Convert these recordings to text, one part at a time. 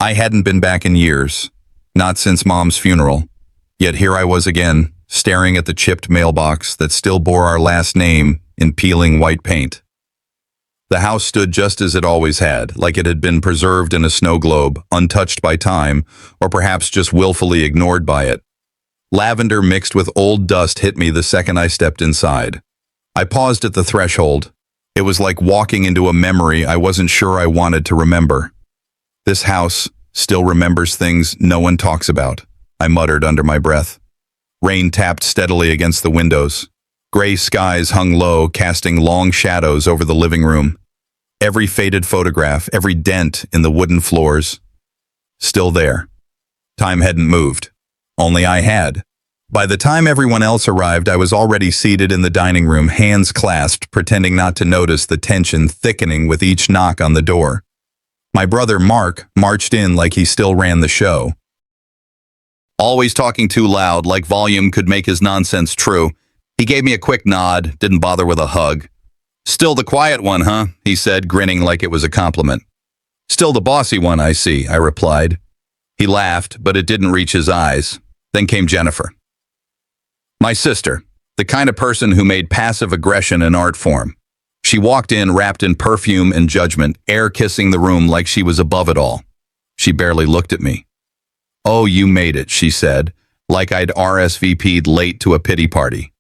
I hadn't been back in years, not since Mom's funeral. Yet here I was again, staring at the chipped mailbox that still bore our last name in peeling white paint. The house stood just as it always had, like it had been preserved in a snow globe, untouched by time, or perhaps just willfully ignored by it. Lavender mixed with old dust hit me the second I stepped inside. I paused at the threshold. It was like walking into a memory I wasn't sure I wanted to remember. This house still remembers things no one talks about, I muttered under my breath. Rain tapped steadily against the windows. Gray skies hung low, casting long shadows over the living room. Every faded photograph, every dent in the wooden floors, still there. Time hadn't moved. Only I had. By the time everyone else arrived, I was already seated in the dining room, hands clasped, pretending not to notice the tension thickening with each knock on the door. My brother Mark marched in like he still ran the show. Always talking too loud, like volume could make his nonsense true. He gave me a quick nod, didn't bother with a hug. "Still the quiet one, huh?" he said, grinning like it was a compliment. "Still the bossy one, I see," I replied. He laughed, but it didn't reach his eyes. Then came Jennifer. My sister, the kind of person who made passive aggression an art form. She walked in wrapped in perfume and judgment, air-kissing the room like she was above it all. She barely looked at me. "Oh, you made it," she said, like I'd RSVP'd late to a pity party.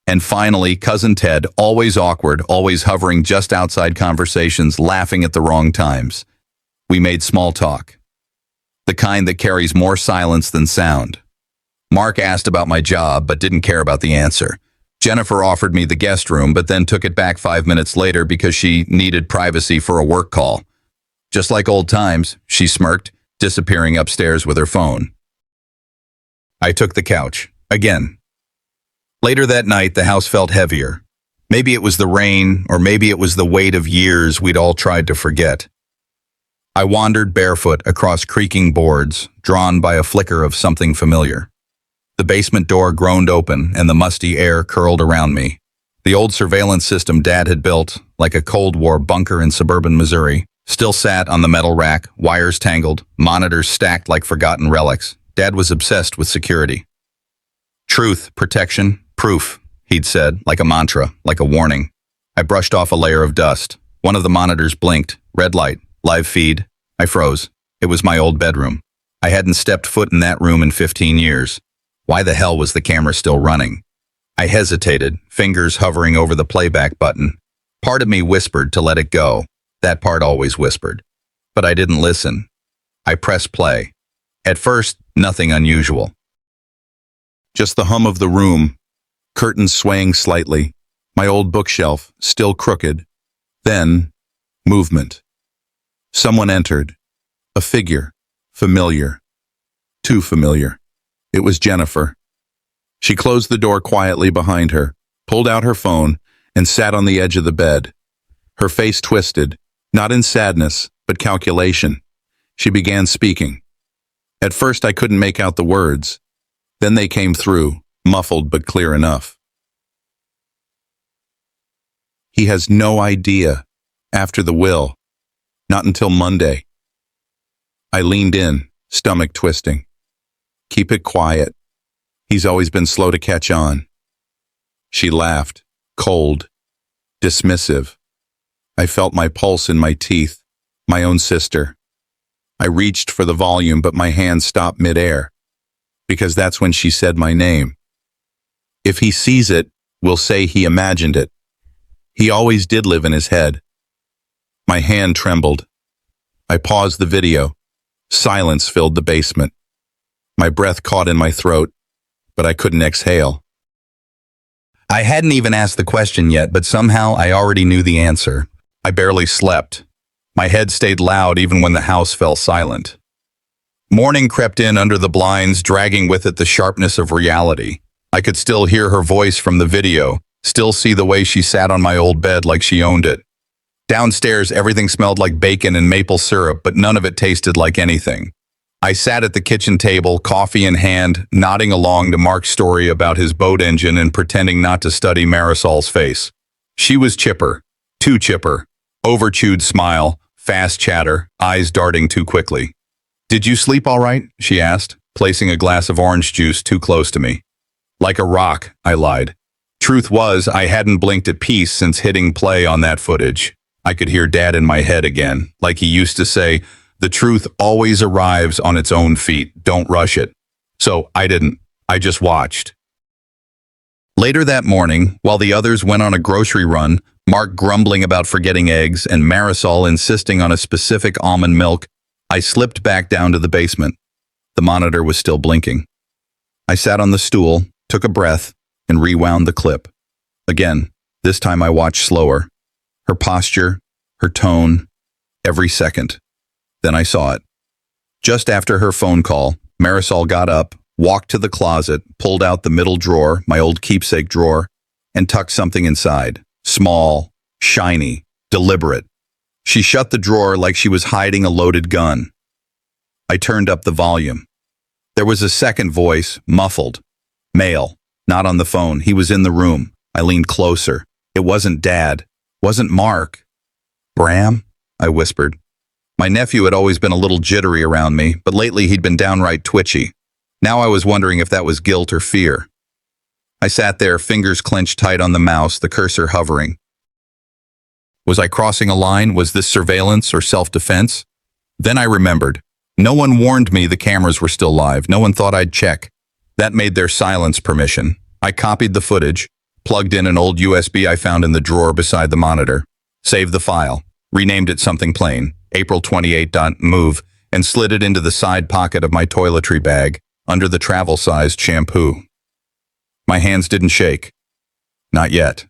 And finally, Cousin Ted, always awkward, always hovering just outside conversations, laughing at the wrong times. We made small talk. The kind that carries more silence than sound. Mark asked about my job, but didn't care about the answer. Jennifer offered me the guest room, but then took it back 5 minutes later because she needed privacy for a work call. "Just like old times," she smirked, disappearing upstairs with her phone. I took the couch, again. Later that night, the house felt heavier. Maybe it was the rain, or maybe it was the weight of years we'd all tried to forget. I wandered barefoot across creaking boards, drawn by a flicker of something familiar. The basement door groaned open, and the musty air curled around me. The old surveillance system Dad had built, like a Cold War bunker in suburban Missouri, still sat on the metal rack, wires tangled, monitors stacked like forgotten relics. Dad was obsessed with security. Truth, protection, proof, he'd said, like a mantra, like a warning. I brushed off a layer of dust. One of the monitors blinked. Red light, live feed. I froze. It was my old bedroom. I hadn't stepped foot in that room in 15 years. Why the hell was the camera still running? I hesitated, fingers hovering over the playback button. Part of me whispered to let it go. That part always whispered. But I didn't listen. I pressed play. At first, nothing unusual. Just the hum of the room, curtains swaying slightly, my old bookshelf still crooked. Then, movement. Someone entered. A figure. Familiar. Too familiar. It was Jennifer. She closed the door quietly behind her, pulled out her phone, and sat on the edge of the bed. Her face twisted, not in sadness, but calculation. She began speaking. At first I couldn't make out the words. Then they came through, muffled but clear enough. "He has no idea. After the will. Not until Monday." I leaned in, stomach twisting. "Keep it quiet. He's always been slow to catch on." She laughed, cold, dismissive. I felt my pulse in my teeth, my own sister. I reached for the volume, but my hand stopped midair, because that's when she said my name. "If he sees it, we'll say he imagined it. He always did live in his head." My hand trembled. I paused the video. Silence filled the basement. My breath caught in my throat, but I couldn't exhale. I hadn't even asked the question yet, but somehow I already knew the answer. I barely slept. My head stayed loud even when the house fell silent. Morning crept in under the blinds, dragging with it the sharpness of reality. I could still hear her voice from the video, still see the way she sat on my old bed like she owned it. Downstairs, everything smelled like bacon and maple syrup, but none of it tasted like anything. I sat at the kitchen table, coffee in hand, nodding along to Mark's story about his boat engine and pretending not to study Marisol's face. She was chipper, too chipper, overchewed smile, fast chatter, eyes darting too quickly. "Did you sleep all right?" she asked, placing a glass of orange juice too close to me. "Like a rock," I lied. Truth was, I hadn't blinked at peace since hitting play on that footage. I could hear Dad in my head again, like he used to say, "The truth always arrives on its own feet. Don't rush it." So I didn't. I just watched. Later that morning, while the others went on a grocery run, Mark grumbling about forgetting eggs and Marisol insisting on a specific almond milk, I slipped back down to the basement. The monitor was still blinking. I sat on the stool, took a breath, and rewound the clip. Again, this time I watched slower. Her posture, her tone, every second. Then I saw it. Just after her phone call, Marisol got up, walked to the closet, pulled out the middle drawer, my old keepsake drawer, and tucked something inside. Small, shiny, deliberate. She shut the drawer like she was hiding a loaded gun. I turned up the volume. There was a second voice, muffled. Male, not on the phone. He was in the room. I leaned closer. It wasn't Dad. Wasn't Mark. "Bram?" I whispered. My nephew had always been a little jittery around me, but lately he'd been downright twitchy. Now I was wondering if that was guilt or fear. I sat there, fingers clenched tight on the mouse, the cursor hovering. Was I crossing a line? Was this surveillance or self-defense? Then I remembered. No one warned me the cameras were still live. No one thought I'd check. That made their silence permission. I copied the footage, plugged in an old USB I found in the drawer beside the monitor, saved the file, renamed it something plain, April28.move, and slid it into the side pocket of my toiletry bag, under the travel-sized shampoo. My hands didn't shake. Not yet.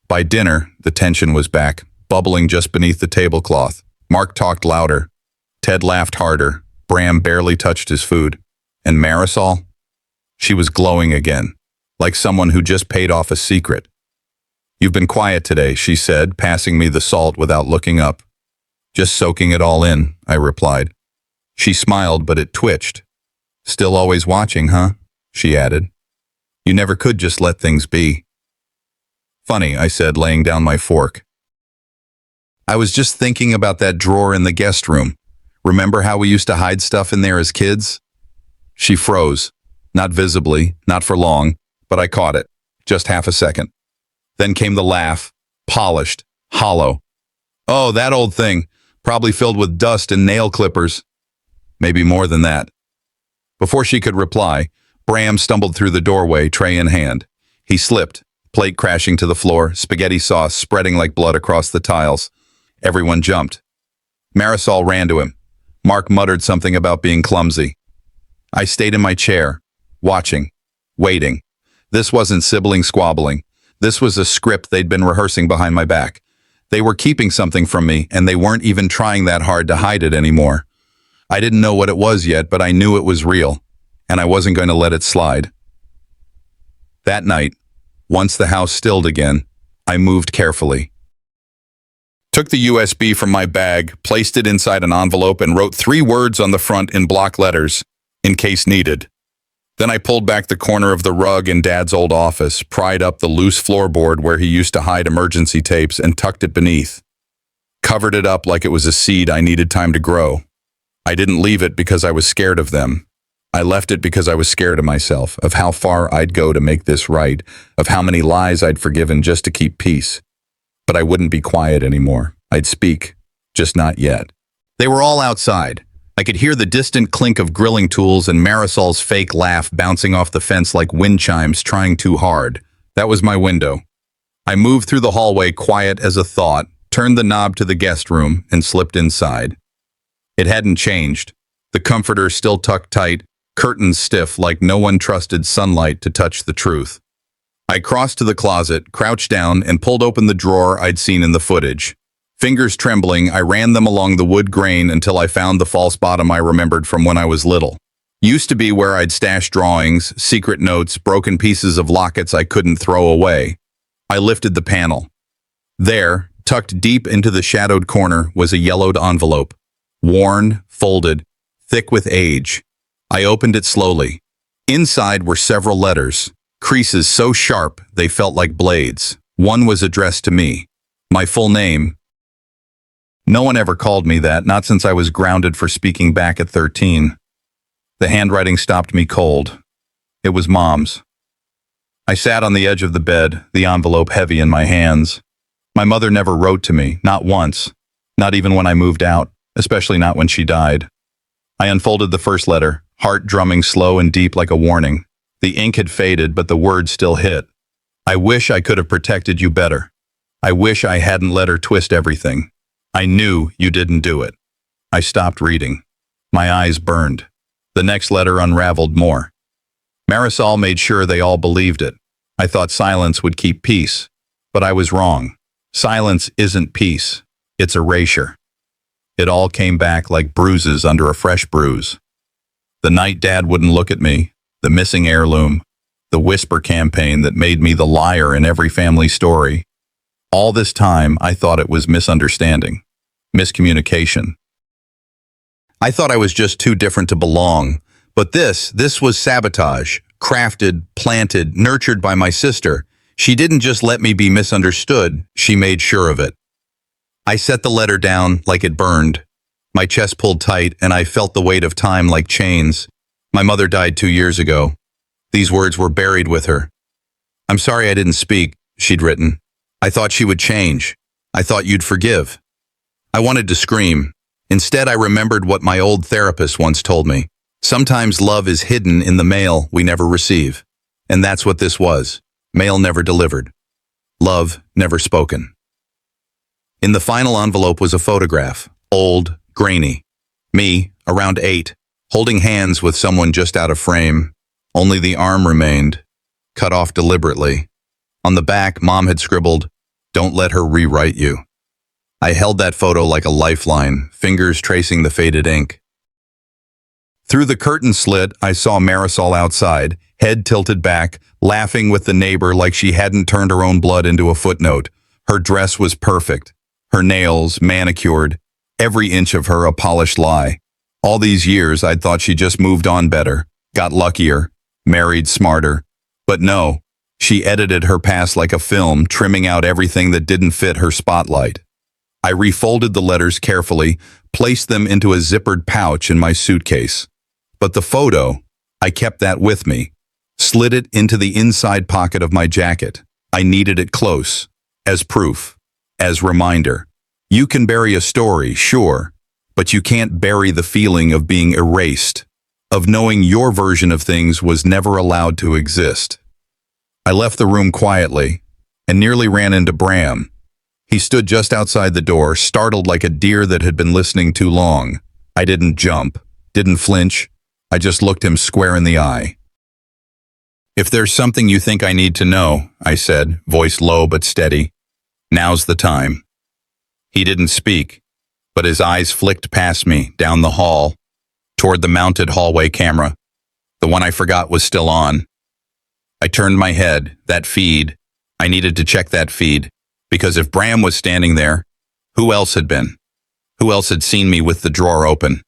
By dinner, the tension was back, bubbling just beneath the tablecloth. Mark talked louder. Ted laughed harder. Bram barely touched his food. And Marisol? She was glowing again, like someone who just paid off a secret. "You've been quiet today," she said, passing me the salt without looking up. "Just soaking it all in," I replied. She smiled, but it twitched. "Still always watching, huh?" she added. "You never could just let things be." "Funny," I said, laying down my fork. "I was just thinking about that drawer in the guest room. Remember how we used to hide stuff in there as kids?" She froze. Not visibly, not for long, but I caught it. Just half a second. Then came the laugh, polished, hollow. "Oh, that old thing, probably filled with dust and nail clippers." Maybe more than that. Before she could reply, Bram stumbled through the doorway, tray in hand. He slipped, plate crashing to the floor, spaghetti sauce spreading like blood across the tiles. Everyone jumped. Marisol ran to him. Mark muttered something about being clumsy. I stayed in my chair, watching, waiting. This wasn't sibling squabbling. This was a script they'd been rehearsing behind my back. They were keeping something from me, and they weren't even trying that hard to hide it anymore. I didn't know what it was yet, but I knew it was real, and I wasn't going to let it slide. That night, once the house stilled again, I moved carefully. Took the USB from my bag, placed it inside an envelope, and wrote 3 words on the front in block letters, "In case needed." Then I pulled back the corner of the rug in Dad's old office, pried up the loose floorboard where he used to hide emergency tapes, and tucked it beneath. Covered it up like it was a seed I needed time to grow. I didn't leave it because I was scared of them. I left it because I was scared of myself, of how far I'd go to make this right, of how many lies I'd forgiven just to keep peace. But I wouldn't be quiet anymore. I'd speak, just not yet. They were all outside. I could hear the distant clink of grilling tools and Marisol's fake laugh bouncing off the fence like wind chimes trying too hard. That was my window. I moved through the hallway quiet as a thought, turned the knob to the guest room, and slipped inside. It hadn't changed. The comforter still tucked tight, curtains stiff like no one trusted sunlight to touch the truth. I crossed to the closet, crouched down, and pulled open the drawer I'd seen in the footage. Fingers trembling, I ran them along the wood grain until I found the false bottom I remembered from when I was little. Used to be where I'd stashed drawings, secret notes, broken pieces of lockets I couldn't throw away. I lifted the panel. There, tucked deep into the shadowed corner, was a yellowed envelope. Worn, folded, thick with age. I opened it slowly. Inside were several letters, creases so sharp they felt like blades. One was addressed to me. My full name, No one ever called me that, not since I was grounded for speaking back at 13. The handwriting stopped me cold. It was Mom's. I sat on the edge of the bed, the envelope heavy in my hands. My mother never wrote to me, not once. Not even when I moved out, especially not when she died. I unfolded the first letter, heart drumming slow and deep like a warning. The ink had faded, but the words still hit. I wish I could have protected you better. I wish I hadn't let her twist everything. I knew you didn't do it. I stopped reading. My eyes burned. The next letter unraveled more. Marisol made sure they all believed it. I thought silence would keep peace, but I was wrong. Silence isn't peace. It's erasure. It all came back like bruises under a fresh bruise. The night Dad wouldn't look at me, the missing heirloom, the whisper campaign that made me the liar in every family story. All this time, I thought it was misunderstanding, miscommunication. I thought I was just too different to belong, but this was sabotage, crafted, planted, nurtured by my sister. She didn't just let me be misunderstood, she made sure of it. I set the letter down like it burned. My chest pulled tight and I felt the weight of time like chains. My mother died 2 years ago. These words were buried with her. I'm sorry I didn't speak, she'd written. I thought she would change. I thought you'd forgive. I wanted to scream. Instead, I remembered what my old therapist once told me. Sometimes love is hidden in the mail we never receive. And that's what this was. Mail never delivered. Love never spoken. In the final envelope was a photograph, old, grainy. Me, around 8, holding hands with someone just out of frame. Only the arm remained, cut off deliberately. On the back, Mom had scribbled, "Don't let her rewrite you." I held that photo like a lifeline, fingers tracing the faded ink. Through the curtain slit, I saw Marisol outside, head tilted back, laughing with the neighbor like she hadn't turned her own blood into a footnote. Her dress was perfect. Her nails, manicured. Every inch of her a polished lie. All these years, I'd thought she just moved on better, got luckier, married smarter. But no, she edited her past like a film, trimming out everything that didn't fit her spotlight. I refolded the letters carefully, placed them into a zippered pouch in my suitcase. But the photo, I kept that with me, slid it into the inside pocket of my jacket. I needed it close, as proof, as reminder. You can bury a story, sure, but you can't bury the feeling of being erased, of knowing your version of things was never allowed to exist. I left the room quietly and nearly ran into Bram. He stood just outside the door, startled like a deer that had been listening too long. I didn't jump, didn't flinch. I just looked him square in the eye. "If there's something you think I need to know," I said, voice low but steady, "now's the time." He didn't speak, but his eyes flicked past me, down the hall, toward the mounted hallway camera. The one I forgot was still on. I turned my head, that feed. I needed to check that feed, because if Bram was standing there, who else had been? Who else had seen me with the drawer open?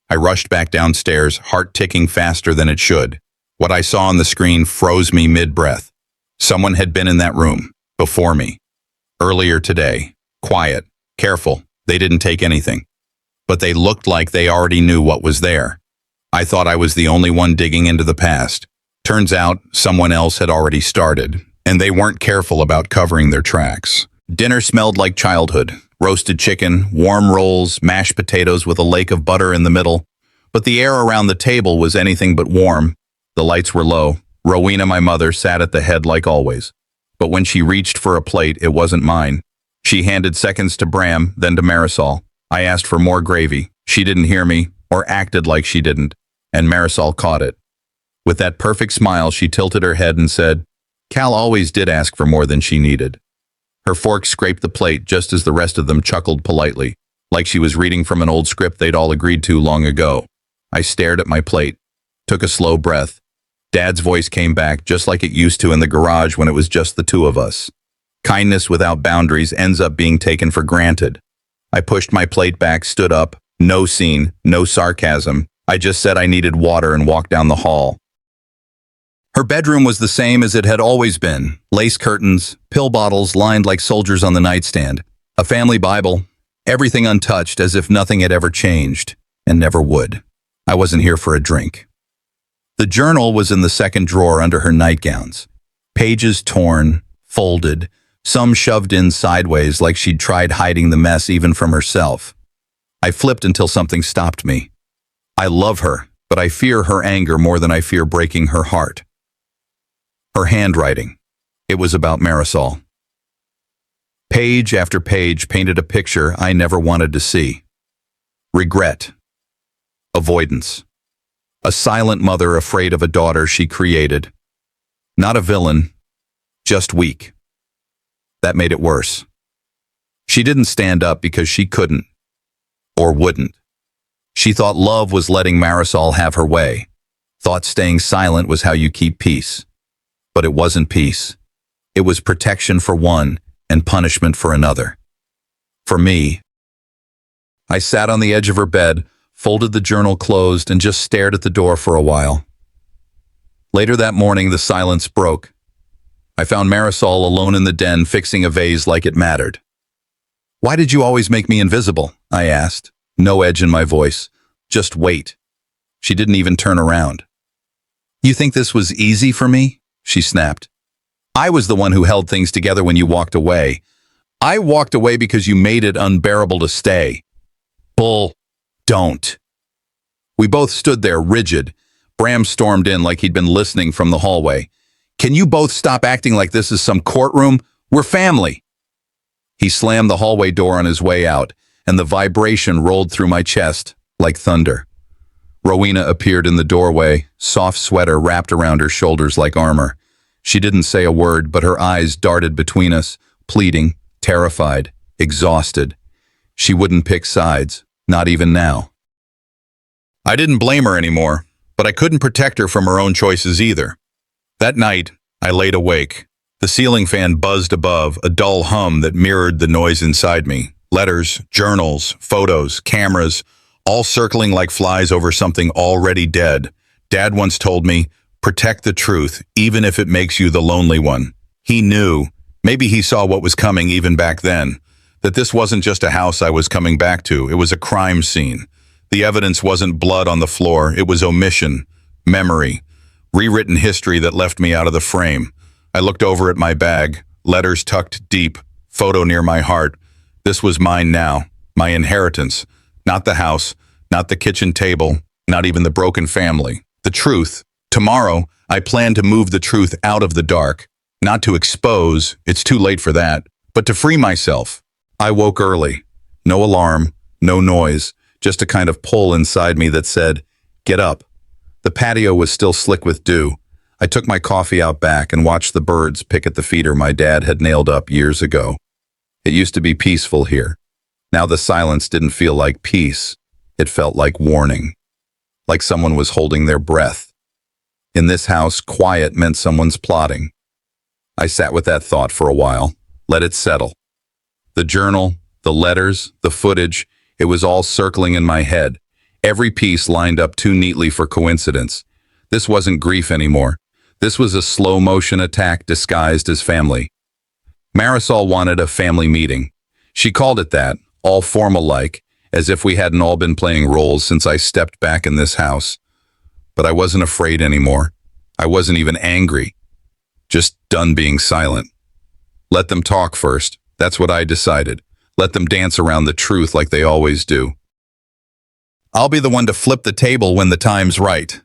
I rushed back downstairs, heart ticking faster than it should. What I saw on the screen froze me mid-breath. Someone had been in that room, before me. Earlier today. Quiet, careful, they didn't take anything. But they looked like they already knew what was there. I thought I was the only one digging into the past. Turns out, someone else had already started, and they weren't careful about covering their tracks. Dinner smelled like childhood. Roasted chicken, warm rolls, mashed potatoes with a lake of butter in the middle. But the air around the table was anything but warm. The lights were low. Rowena, my mother, sat at the head like always. But when she reached for a plate, it wasn't mine. She handed seconds to Bram, then to Marisol. I asked for more gravy. She didn't hear me, or acted like she didn't, and Marisol caught it. With that perfect smile, she tilted her head and said, "Cal always did ask for more than she needed." Her fork scraped the plate just as the rest of them chuckled politely, like she was reading from an old script they'd all agreed to long ago. I stared at my plate, took a slow breath. Dad's voice came back just like it used to in the garage when it was just the two of us. Kindness without boundaries ends up being taken for granted. I pushed my plate back, stood up. No scene, no sarcasm. I just said I needed water and walked down the hall. Her bedroom was the same as it had always been. Lace curtains, pill bottles lined like soldiers on the nightstand, a family Bible, Everything untouched, as if nothing had ever changed, and never would. I wasn't here for a drink. The journal was in the second drawer under her nightgowns. Pages torn, folded, some shoved in sideways like she'd tried hiding the mess even from herself. I flipped until something stopped me. I love her, but I fear her anger more than I fear breaking her heart. Her handwriting. It was about Marisol. Page after page painted a picture I never wanted to see. Regret. Avoidance. A silent mother afraid of a daughter she created. Not a villain, just weak. That made it worse. She didn't stand up because she couldn't, or wouldn't. She thought love was letting Marisol have her way, thought staying silent was how you keep peace. But it wasn't peace. It was protection for one and punishment for another. For me, I sat on the edge of her bed, folded the journal closed, and just stared at the door for a while. Later that morning, the silence broke. I found Marisol alone in the den, fixing a vase like it mattered. "Why did you always make me invisible?" I asked, no edge in my voice, just weight. She didn't even turn around. "You think this was easy for me?" she snapped. "I was the one who held things together when you walked away. I walked away because you made it unbearable to stay." "Bull. Don't." We both stood there, rigid. Bram stormed in like he'd been listening from the hallway. "Can you both stop acting like this is some courtroom? We're family." He slammed the hallway door on his way out, and the vibration rolled through my chest like thunder. Rowena appeared in the doorway, soft sweater wrapped around her shoulders like armor. She didn't say a word, but her eyes darted between us, pleading, terrified, exhausted. She wouldn't pick sides, not even now. I didn't blame her anymore, but I couldn't protect her from her own choices either. That night, I laid awake. The ceiling fan buzzed above, a dull hum that mirrored the noise inside me. Letters, journals, photos, cameras, all circling like flies over something already dead. Dad once told me, "Protect the truth, even if it makes you the lonely one." He knew, maybe he saw what was coming even back then, that this wasn't just a house I was coming back to, it was a crime scene. The evidence wasn't blood on the floor, it was omission, memory, rewritten history that left me out of the frame. I looked over at my bag, letters tucked deep, photo near my heart. This was mine now, my inheritance. Not the house, not the kitchen table, not even the broken family. The truth. Tomorrow, I plan to move the truth out of the dark. Not to expose, it's too late for that, but to free myself. I woke early. No alarm, no noise, just a kind of pull inside me that said, "Get up." The patio was still slick with dew. I took my coffee out back and watched the birds pick at the feeder my dad had nailed up years ago. It used to be peaceful here. Now the silence didn't feel like peace. It felt like warning. Like someone was holding their breath. In this house, quiet meant someone's plotting. I sat with that thought for a while, let it settle. The journal, the letters, the footage, it was all circling in my head. Every piece lined up too neatly for coincidence. This wasn't grief anymore. This was a slow-motion attack disguised as family. Marisol wanted a family meeting. She called it that, all formal-like, as if we hadn't all been playing roles since I stepped back in this house. But I wasn't afraid anymore. I wasn't even angry. Just done being silent. Let them talk first. That's what I decided. Let them dance around the truth like they always do. I'll be the one to flip the table when the time's right.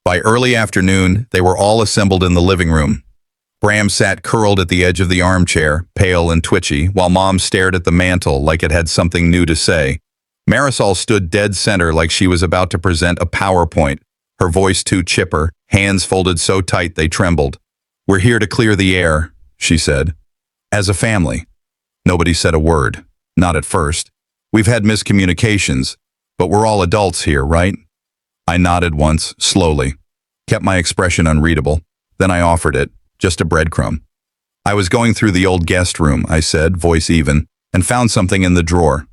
By early afternoon, they were all assembled in the living room. Bram sat curled at the edge of the armchair, pale and twitchy, while Mom stared at the mantel like it had something new to say. Marisol stood dead center like she was about to present a PowerPoint, her voice too chipper, hands folded so tight they trembled. "We're here to clear the air," she said. "As a family." Nobody said a word. Not at first. "We've had miscommunications, but we're all adults here, right?" I nodded once, slowly. Kept my expression unreadable. Then I offered it, just a breadcrumb. "I was going through the old guest room," I said, voice even, "and found something in the drawer.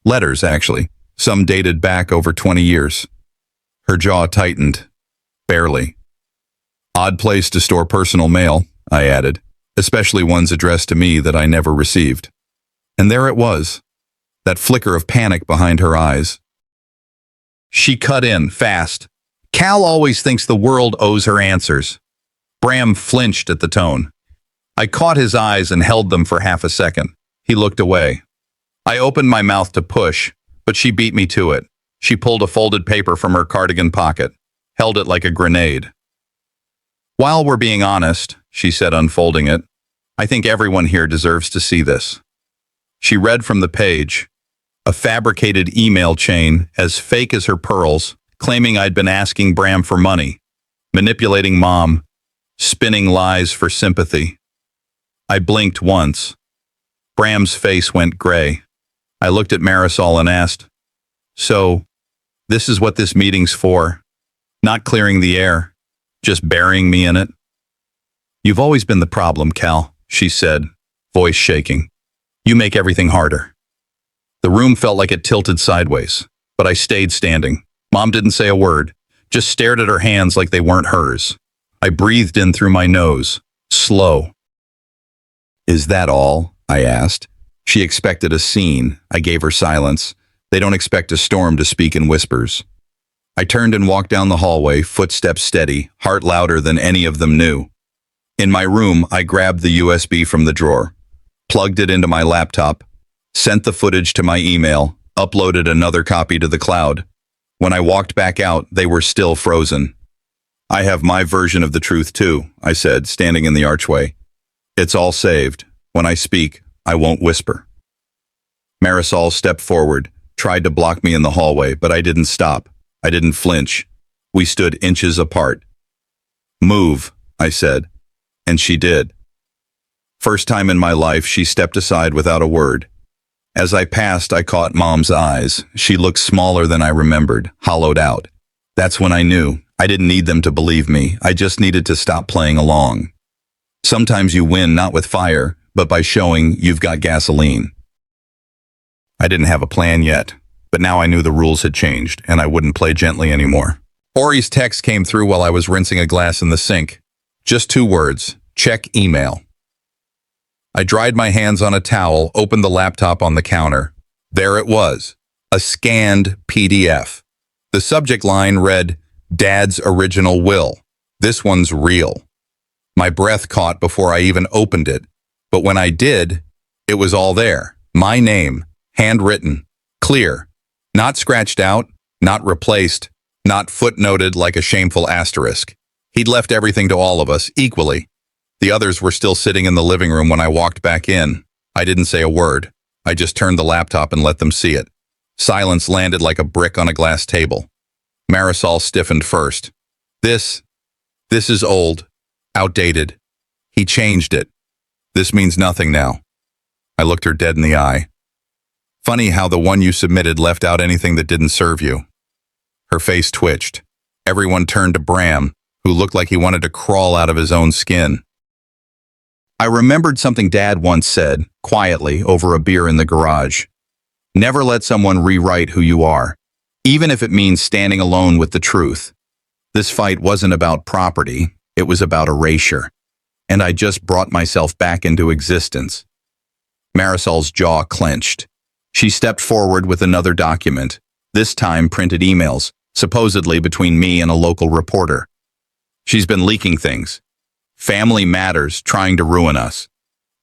Letters, actually. Some dated back over 20 years. Her jaw tightened. Barely. "Odd place to store personal mail," I added, "especially ones addressed to me that I never received." And there it was. that flicker of panic behind her eyes. She cut in, fast. Cal always thinks the world owes her answers. Bram flinched at the tone. I caught his eyes and held them for half a second. He looked away. I opened my mouth to push, but she beat me to it. She pulled a folded paper from her cardigan pocket, held it like a grenade. While we're being honest, she said, unfolding it, I think everyone here deserves to see this. She read from the page, a fabricated email chain as fake as her pearls, claiming I'd been asking Bram for money, manipulating Mom, spinning lies for sympathy. I blinked once. Bram's face went gray. I looked at Marisol and asked, So, this is what this meeting's for? Not clearing the air, just burying me in it? You've always been the problem, Cal, she said, voice shaking. You make everything harder. The room felt like it tilted sideways, but I stayed standing. Mom didn't say a word, just stared at her hands like they weren't hers. I breathed in through my nose, slow. Is that all? I asked. She expected a scene. I gave her silence. They don't expect a storm to speak in whispers. I turned and walked down the hallway, footsteps steady, heart louder than any of them knew. In my room, I grabbed the USB from the drawer, plugged it into my laptop, sent the footage to my email, uploaded another copy to the cloud. When I walked back out, they were still frozen. I have my version of the truth too, I said, standing in the archway. It's all saved. When I speak, I won't whisper. Marisol stepped forward, tried to block me in the hallway, but I didn't stop. I didn't flinch. We stood inches apart. Move, I said, and she did. First time in my life, she stepped aside without a word. As I passed, I caught Mom's eyes. She looked smaller than I remembered, hollowed out. That's when I knew. I didn't need them to believe me. I just needed to stop playing along. Sometimes you win not with fire, but by showing you've got gasoline. I didn't have a plan yet, but now I knew the rules had changed, and I wouldn't play gently anymore. Ori's text came through while I was rinsing a glass in the sink. Just 2 words, check email. I dried my hands on a towel, opened the laptop on the counter. There it was, a scanned PDF. The subject line read, Dad's original will. This one's real. My breath caught before I even opened it, but when I did, it was all there. My name, handwritten, clear, not scratched out, not replaced, not footnoted like a shameful asterisk. He'd left everything to all of us, equally. The others were still sitting in the living room when I walked back in. I didn't say a word. I just turned the laptop and let them see it. Silence landed like a brick on a glass table. Marisol stiffened first. This is old, outdated. He changed it. This means nothing now. I looked her dead in the eye. Funny how the one you submitted left out anything that didn't serve you. Her face twitched. Everyone turned to Bram, who looked like he wanted to crawl out of his own skin. I remembered something Dad once said, quietly, over a beer in the garage. Never let someone rewrite who you are, even if it means standing alone with the truth. This fight wasn't about property, it was about erasure. And I just brought myself back into existence. Marisol's jaw clenched. She stepped forward with another document, this time printed emails, supposedly between me and a local reporter. She's been leaking things. Family matters, trying to ruin us.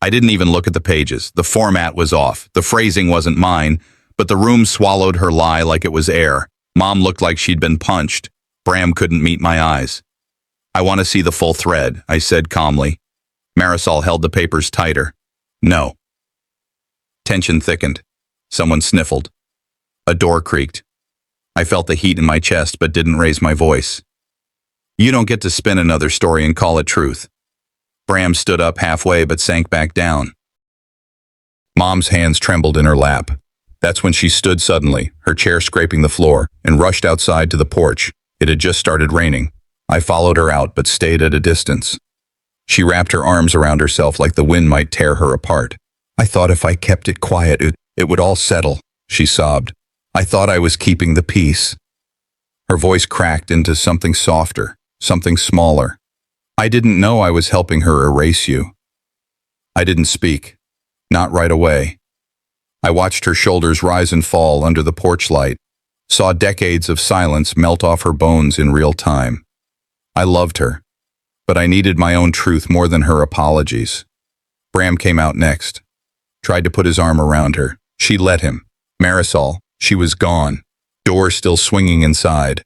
I didn't even look at the pages. The format was off. The phrasing wasn't mine, but the room swallowed her lie like it was air. Mom looked like she'd been punched. Bram couldn't meet my eyes. I want to see the full thread, I said calmly. Marisol held the papers tighter. No. Tension thickened. Someone sniffled. A door creaked. I felt the heat in my chest but didn't raise my voice. You don't get to spin another story and call it truth. Bram stood up halfway but sank back down. Mom's hands trembled in her lap. That's when she stood suddenly, her chair scraping the floor, and rushed outside to the porch. It had just started raining. I followed her out but stayed at a distance. She wrapped her arms around herself like the wind might tear her apart. I thought if I kept it quiet, it would all settle, she sobbed. I thought I was keeping the peace. Her voice cracked into something softer, something smaller. I didn't know I was helping her erase you. I didn't speak. Not right away. I watched her shoulders rise and fall under the porch light, saw decades of silence melt off her bones in real time. I loved her, but I needed my own truth more than her apologies. Bram came out next, tried to put his arm around her. She let him. Marisol, she was gone, door still swinging inside.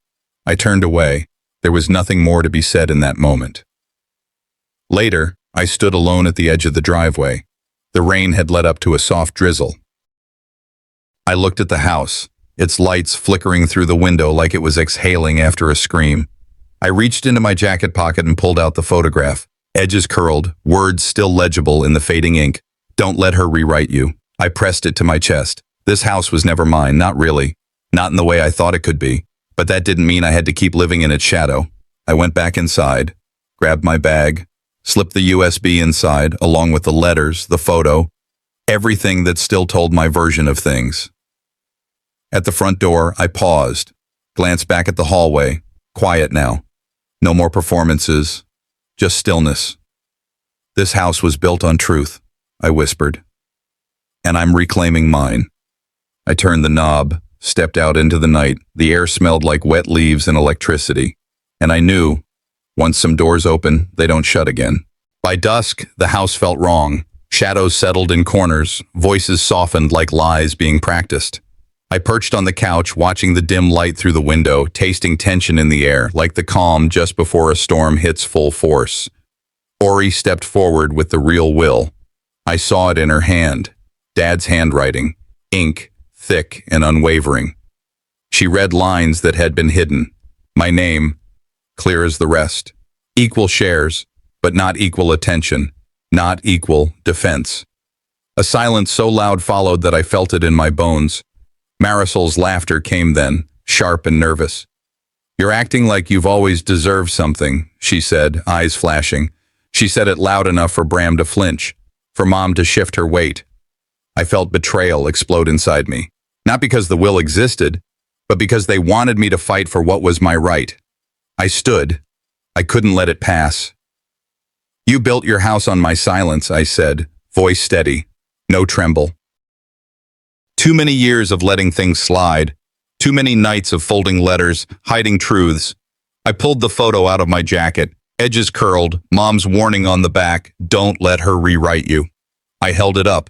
I turned away. There was nothing more to be said in that moment. Later, I stood alone at the edge of the driveway. The rain had led up to a soft drizzle. I looked at the house, its lights flickering through the window like it was exhaling after a scream. I reached into my jacket pocket and pulled out the photograph. Edges curled, words still legible in the fading ink. Don't let her rewrite you. I pressed it to my chest. This house was never mine, not really. Not in the way I thought it could be. But that didn't mean I had to keep living in its shadow. I went back inside, grabbed my bag, slipped the USB inside, along with the letters, the photo, everything that still told my version of things. At the front door, I paused, glanced back at the hallway. Quiet now. No more performances, just stillness. This house was built on truth, I whispered. And I'm reclaiming mine. I turned the knob, stepped out into the night. The air smelled like wet leaves and electricity. And I knew, once some doors open, they don't shut again. By dusk, the house felt wrong. Shadows settled in corners, voices softened like lies being practiced. I perched on the couch, watching the dim light through the window, tasting tension in the air, like the calm just before a storm hits full force. Ori stepped forward with the real will. I saw it in her hand, Dad's handwriting, ink, thick and unwavering. She read lines that had been hidden. My name, clear as the rest. Equal shares, but not equal attention, not equal defense. A silence so loud followed that I felt it in my bones. Marisol's laughter came then, sharp and nervous. You're acting like you've always deserved something, she said, eyes flashing. She said it loud enough for Bram to flinch, for Mom to shift her weight. I felt betrayal explode inside me. Not because the will existed, but because they wanted me to fight for what was my right. I stood. I couldn't let it pass. You built your house on my silence, I said, voice steady, no tremble. Too many years of letting things slide, too many nights of folding letters, hiding truths. I pulled the photo out of my jacket, edges curled, Mom's warning on the back, don't let her rewrite you. I held it up.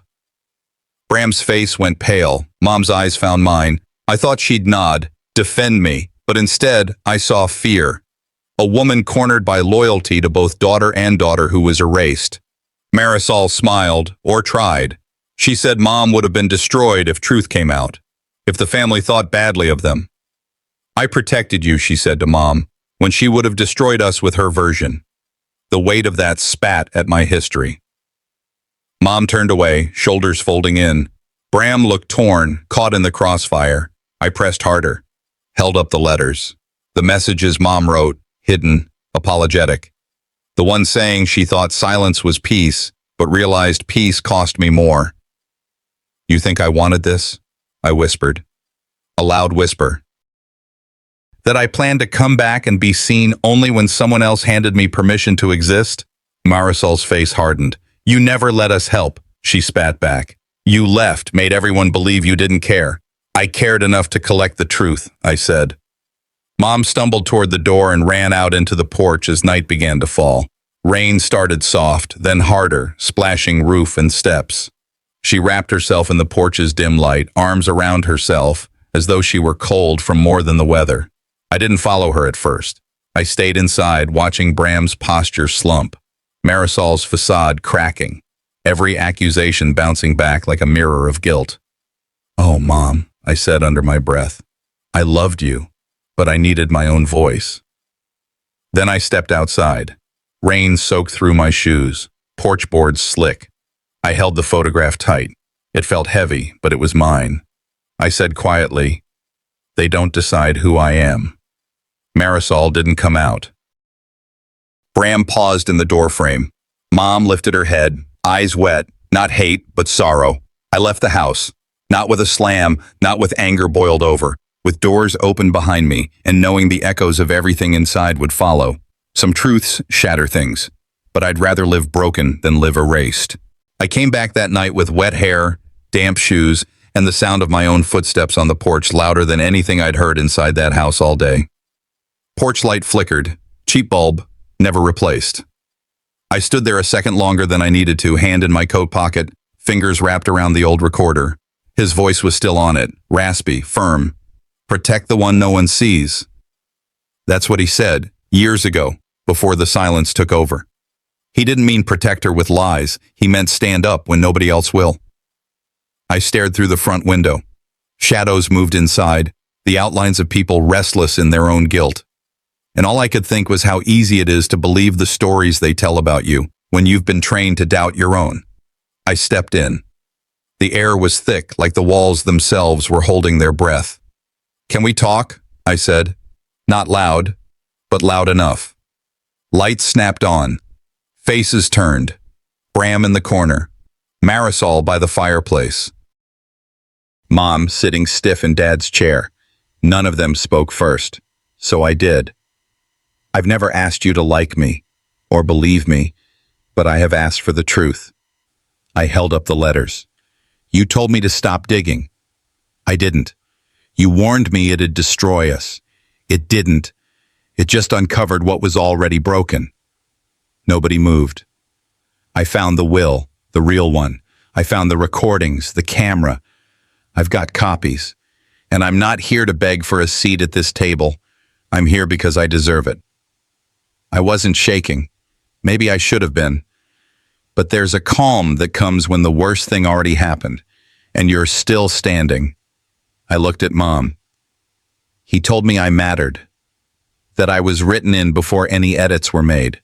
Bram's face went pale, Mom's eyes found mine. I thought she'd nod, defend me, but instead I saw fear. A woman cornered by loyalty to both daughter and daughter who was erased. Marisol smiled, or tried. She said Mom would have been destroyed if truth came out, if the family thought badly of them. I protected you, she said to Mom, when she would have destroyed us with her version. The weight of that spat at my history. Mom turned away, shoulders folding in. Bram looked torn, caught in the crossfire. I pressed harder, held up the letters. The messages Mom wrote, hidden, apologetic. The one saying she thought silence was peace, but realized peace cost me more. You think I wanted this? I whispered. A loud whisper. That I planned to come back and be seen only when someone else handed me permission to exist? Marisol's face hardened. You never let us help, she spat back. You left, made everyone believe you didn't care. I cared enough to collect the truth, I said. Mom stumbled toward the door and ran out into the porch as night began to fall. Rain started soft, then harder, splashing roof and steps. She wrapped herself in the porch's dim light, arms around herself, as though she were cold from more than the weather. I didn't follow her at first. I stayed inside, watching Bram's posture slump, Marisol's facade cracking, every accusation bouncing back like a mirror of guilt. Oh, Mom, I said under my breath. I loved you, but I needed my own voice. Then I stepped outside. Rain soaked through my shoes, porch boards slick. I held the photograph tight. It felt heavy, but it was mine. I said quietly, they don't decide who I am. Marisol didn't come out. Bram paused in the doorframe. Mom lifted her head, eyes wet, not hate, but sorrow. I left the house, not with a slam, not with anger boiled over, with doors open behind me and knowing the echoes of everything inside would follow. Some truths shatter things, but I'd rather live broken than live erased. I came back that night with wet hair, damp shoes, and the sound of my own footsteps on the porch louder than anything I'd heard inside that house all day. Porch light flickered, cheap bulb, never replaced. I stood there a second longer than I needed to, hand in my coat pocket, fingers wrapped around the old recorder. His voice was still on it, raspy, firm. Protect the one no one sees. That's what he said, years ago, before the silence took over. He didn't mean protect her with lies, he meant stand up when nobody else will. I stared through the front window. Shadows moved inside, the outlines of people restless in their own guilt. And all I could think was how easy it is to believe the stories they tell about you when you've been trained to doubt your own. I stepped in. The air was thick, like the walls themselves were holding their breath. "Can we talk?" I said. Not loud, but loud enough. Lights snapped on. Faces turned. Bram in the corner. Marisol by the fireplace. Mom sitting stiff in Dad's chair. None of them spoke first, so I did. "I've never asked you to like me, or believe me, but I have asked for the truth." I held up the letters. "You told me to stop digging. I didn't. You warned me it'd destroy us. It didn't. It just uncovered what was already broken." Nobody moved. "I found the will, the real one. I found the recordings, the camera. I've got copies. And I'm not here to beg for a seat at this table. I'm here because I deserve it." I wasn't shaking. Maybe I should have been. But there's a calm that comes when the worst thing already happened, and you're still standing. I looked at Mom. He told me I mattered, that I was written in before any edits were made.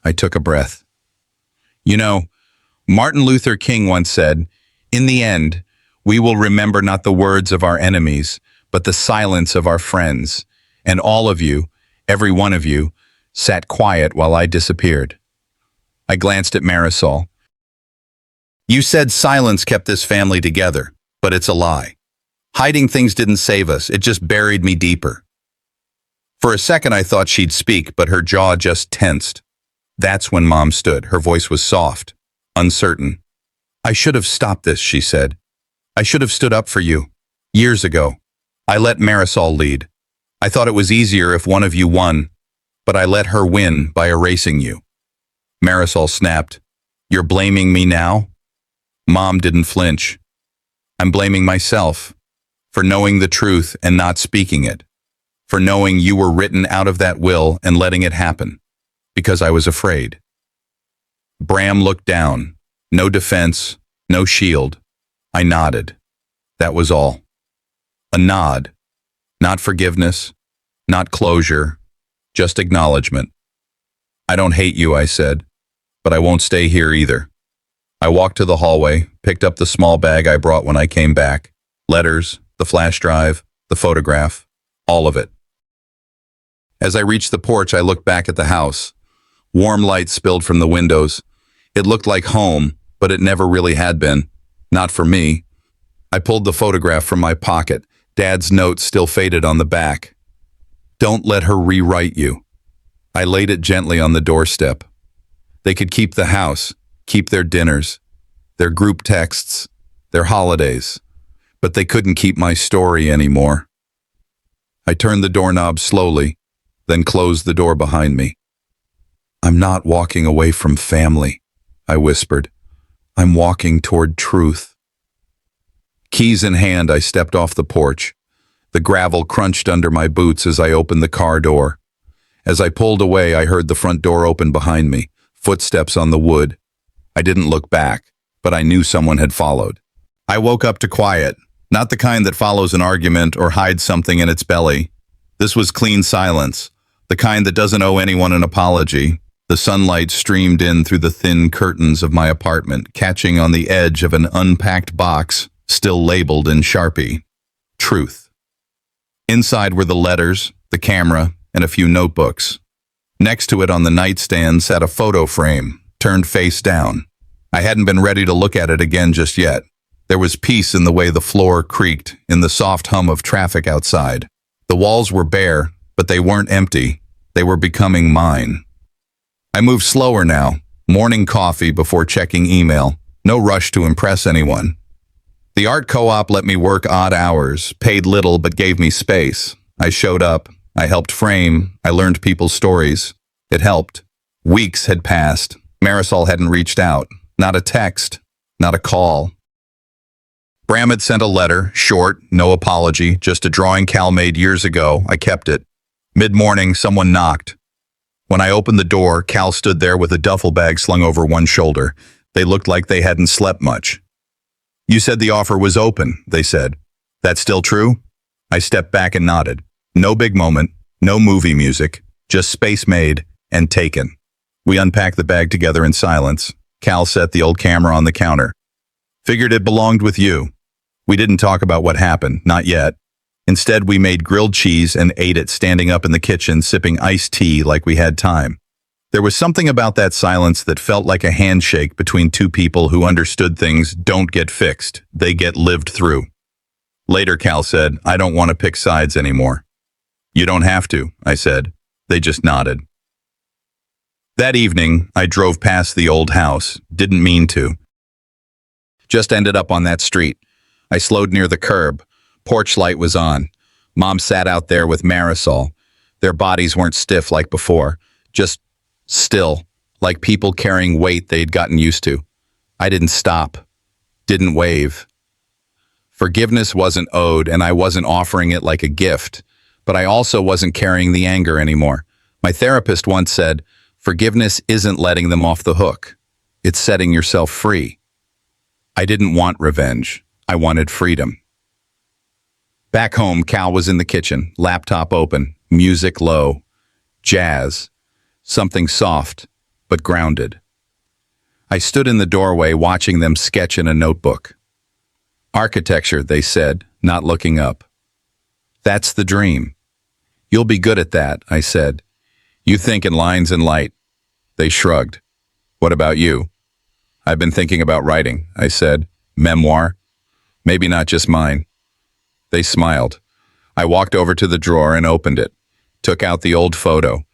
I took a breath. "You know, Martin Luther King once said, 'In the end, we will remember not the words of our enemies, but the silence of our friends.' And all of you, every one of you, sat quiet while I disappeared." I glanced at Marisol. "You said silence kept this family together, but it's a lie. Hiding things didn't save us, it just buried me deeper." For a second I thought she'd speak, but her jaw just tensed. That's when Mom stood. Her voice was soft, uncertain. "I should have stopped this," she said. "I should have stood up for you. Years ago. I let Marisol lead. I thought it was easier if one of you won, but I let her win by erasing you." Marisol snapped. "You're blaming me now?" Mom didn't flinch. "I'm blaming myself for knowing the truth and not speaking it, for knowing you were written out of that will and letting it happen, because I was afraid." Bram looked down. No defense, no shield. I nodded. That was all. A nod. Not forgiveness, not closure, just acknowledgement. "I don't hate you," I said, "but I won't stay here either." I walked to the hallway, picked up the small bag I brought when I came back. Letters, the flash drive, the photograph, all of it. As I reached the porch, I looked back at the house. Warm light spilled from the windows. It looked like home, but it never really had been. Not for me. I pulled the photograph from my pocket. Dad's note still faded on the back. "Don't let her rewrite you." I laid it gently on the doorstep. They could keep the house, keep their dinners, their group texts, their holidays, but they couldn't keep my story anymore. I turned the doorknob slowly, then closed the door behind me. "I'm not walking away from family," I whispered. "I'm walking toward truth." Keys in hand, I stepped off the porch. The gravel crunched under my boots as I opened the car door. As I pulled away, I heard the front door open behind me, footsteps on the wood. I didn't look back, but I knew someone had followed. I woke up to quiet, not the kind that follows an argument or hides something in its belly. This was clean silence, the kind that doesn't owe anyone an apology. The sunlight streamed in through the thin curtains of my apartment, catching on the edge of an unpacked box, still labeled in Sharpie. Truth. Inside were the letters, the camera, and a few notebooks. Next to it on the nightstand sat a photo frame, turned face down. I hadn't been ready to look at it again just yet. There was peace in the way the floor creaked, in the soft hum of traffic outside. The walls were bare, but they weren't empty. They were becoming mine. I moved slower now, morning coffee before checking email. No rush to impress anyone. The art co-op let me work odd hours, paid little but gave me space. I showed up, I helped frame, I learned people's stories. It helped. Weeks had passed. Marisol hadn't reached out. Not a text, not a call. Bram had sent a letter, short, no apology, just a drawing Cal made years ago. I kept it. Mid-morning, someone knocked. When I opened the door, Cal stood there with a duffel bag slung over one shoulder. They looked like they hadn't slept much. "You said the offer was open," they said. "That's still true?" I stepped back and nodded. No big moment, no movie music, just space made and taken. We unpacked the bag together in silence. Cal set the old camera on the counter. "Figured it belonged with you." We didn't talk about what happened, not yet. Instead, we made grilled cheese and ate it standing up in the kitchen, sipping iced tea like we had time. There was something about that silence that felt like a handshake between two people who understood things don't get fixed, they get lived through. Later, Cal said, "I don't want to pick sides anymore." "You don't have to," I said. They just nodded. That evening, I drove past the old house, didn't mean to. Just ended up on that street. I slowed near the curb. Porch light was on. Mom sat out there with Marisol. Their bodies weren't stiff like before, just still, like people carrying weight they'd gotten used to. I didn't stop, didn't wave. Forgiveness wasn't owed, and I wasn't offering it like a gift, but I also wasn't carrying the anger anymore. My therapist once said, forgiveness isn't letting them off the hook. It's setting yourself free. I didn't want revenge. I wanted freedom. Back home, Cal was in the kitchen, laptop open, music low, jazz, something soft but grounded. I stood in the doorway watching them sketch in a notebook. Architecture, they said, not looking up. That's the dream. You'll be good at that, I said. You think in lines and light. They shrugged. What about you? I've been thinking about writing, I said. Memoir? Maybe not just mine. They smiled. I walked over to the drawer and opened it, took out the old photo.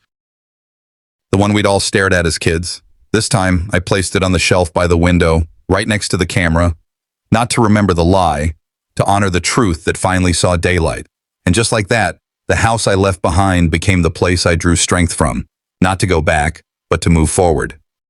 The one we'd all stared at as kids. This time, I placed it on the shelf by the window, right next to the camera, not to remember the lie, to honor the truth that finally saw daylight. And just like that, the house I left behind became the place I drew strength from, not to go back, but to move forward.